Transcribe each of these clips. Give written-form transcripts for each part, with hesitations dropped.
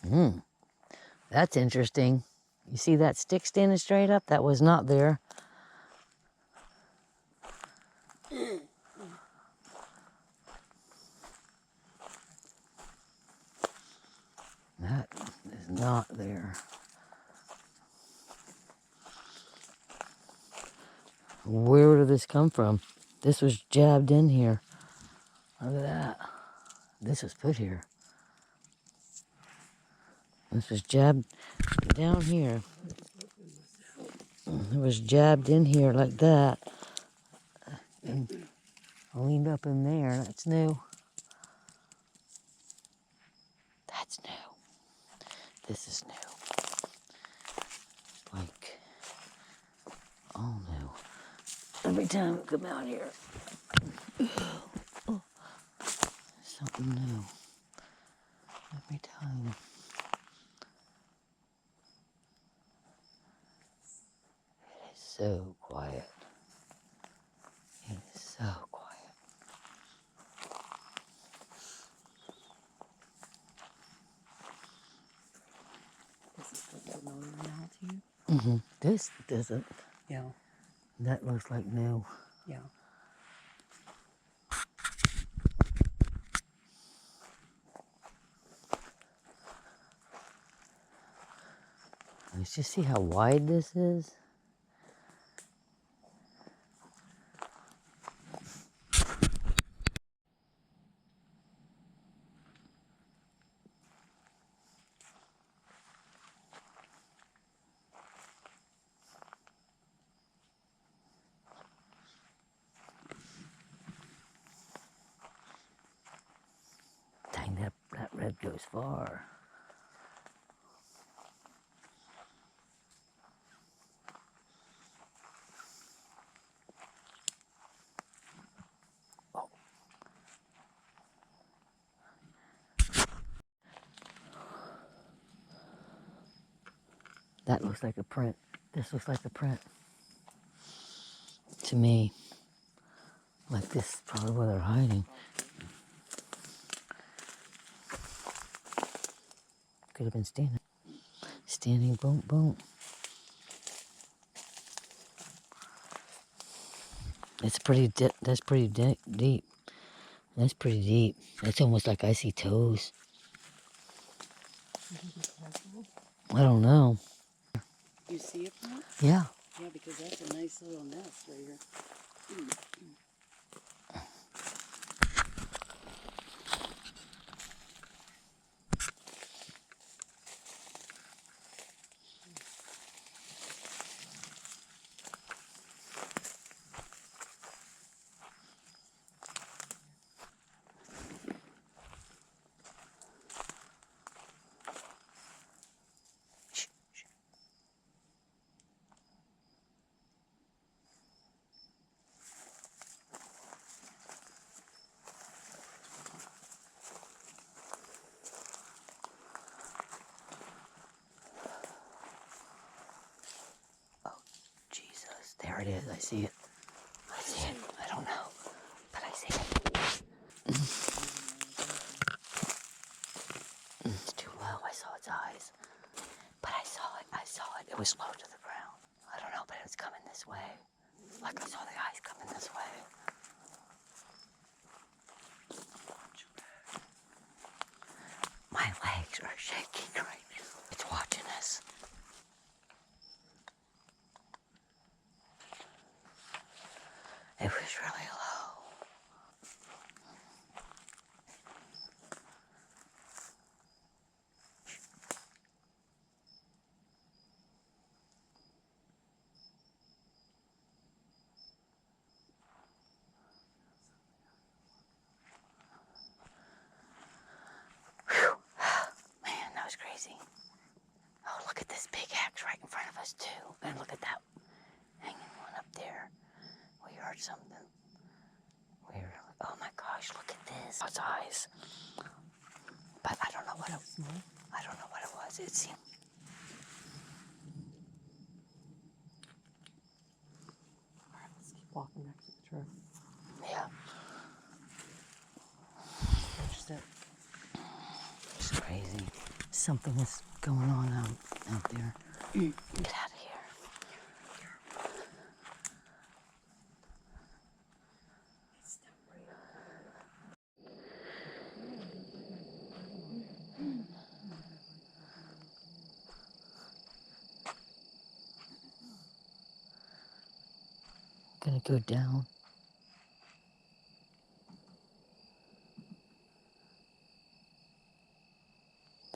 Hmm. That's interesting. You see that stick standing straight up? That was not there. That is not there. Where did this come from? This was jabbed in here. Look at that. This was put here. This was jabbed down here. It was jabbed in here like that. And leaned up in there. That's new. That's new. This is new. Like, all new. Every time I come out here, something new. Every time. It is so quiet. It is so quiet. This is the familiar now to you? Mm-hmm. This doesn't. Yeah. That looks like new. Yeah. Let's just see how wide this is. Dang, that red goes far. Oh. That looks like a print. This looks like a print. To me. Like this is probably where they're hiding. Could have been standing. Standing, boom, boom. It's pretty deep. That's pretty deep. That's pretty deep. That's almost like I see toes. I don't know. You see it now? Yeah. Yeah, because that's a nice little nest right here. Jesus, there it is. I see it. I see it. I don't know, but I see it. It's too low. I saw its eyes, but I saw it. I saw it. It was low to the ground. I don't know, but it was coming this way. Like I saw the eyes coming this way. My legs are shaking right now. It's watching us. It was really low. Whew. Man, that was crazy. Oh, look at this big axe right in front of us, too. And look at that hanging one up there. We heard something. Oh my gosh, look at this. Its eyes. But I don't know what it was. I don't know what it was. It seemed. All right, let's keep walking back to the truck. Yeah. Just that. It's crazy. something is going on out there. Get out of here. Gonna go down.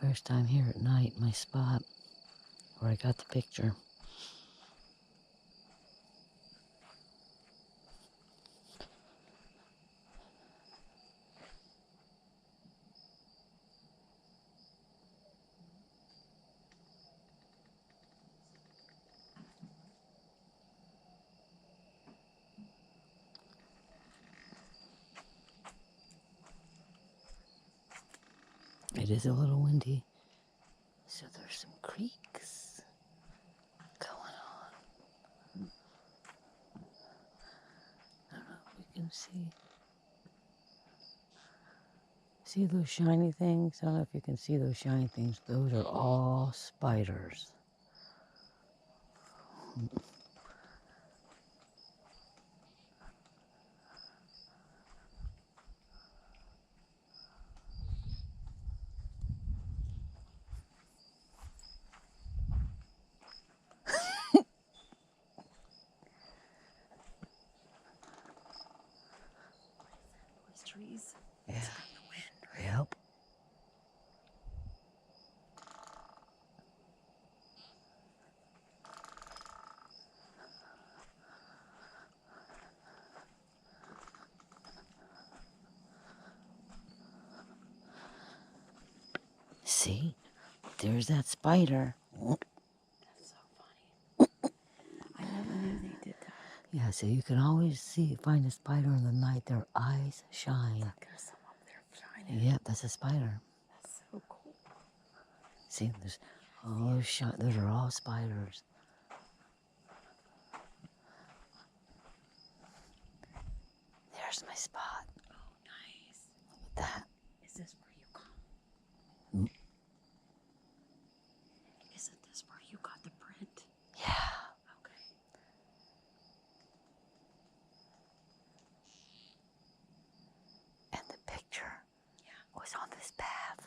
First time here at night, my spot where I got the picture. It is a little windy, so there's some creaks going on. I don't know if we can see. See those shiny things? I don't know if you can see those shiny things. Those are all spiders. Trees. Yeah. Yep. See? There's that spider. That's so funny. I never knew they did that. Yeah, so you can always find a spider in the night. Their eyes shine. Look, there's some up there shining. Yep, that's a spider. That's so cool. See, there's all those those are all spiders. There's my spot. Oh, nice. Look at that. Is this where you come? Mm. Isn't this where you got the print? Yeah. Okay. And the picture was on this path.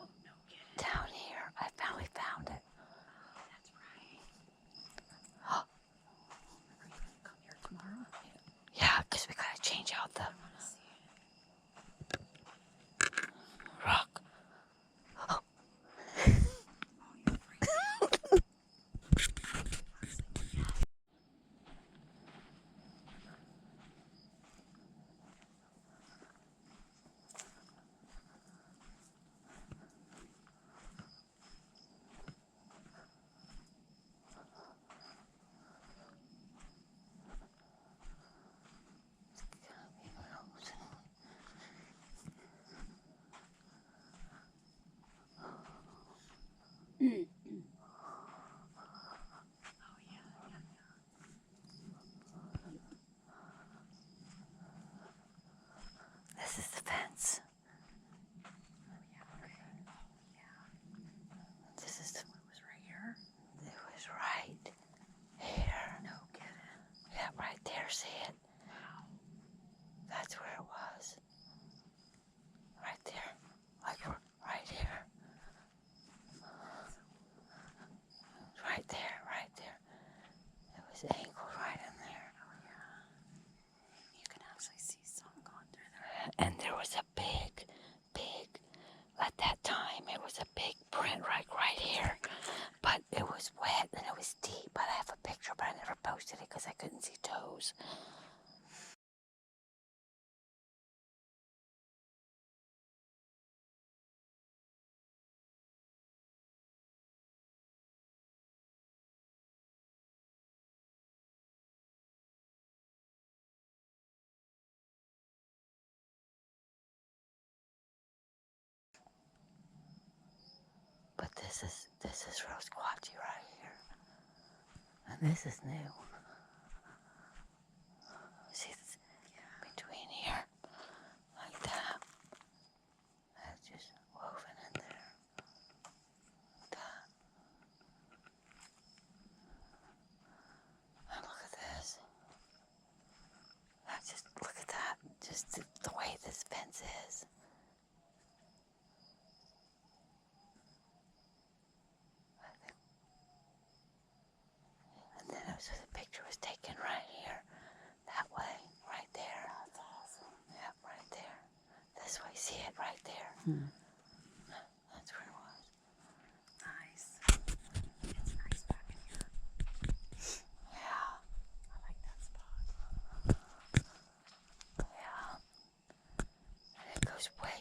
Oh, no kidding. Down here. I finally found it. Oh, that's right. Are you going to come here tomorrow? Yeah, because we got to change out the I want to see it. rock. Oh, you're freaking This is the fence. This is the. It was right here? It was right here. No kidding. Yeah, right there. See it? Wow. That's where it was. Right there. Like right here. Right there, right there. It was angled right in there. Oh, yeah. You can actually see some going through there. And there was a big, at that time, it was a big print right here. But it was wet and it was deep. But I have a picture, but I never posted it because I couldn't see toes. But this is Rose Squatchy right here. And this is new. See this between here, like that. That's just woven in there. That's where it was. Nice. It's nice back in here. Yeah. I like that spot. Yeah. And it goes way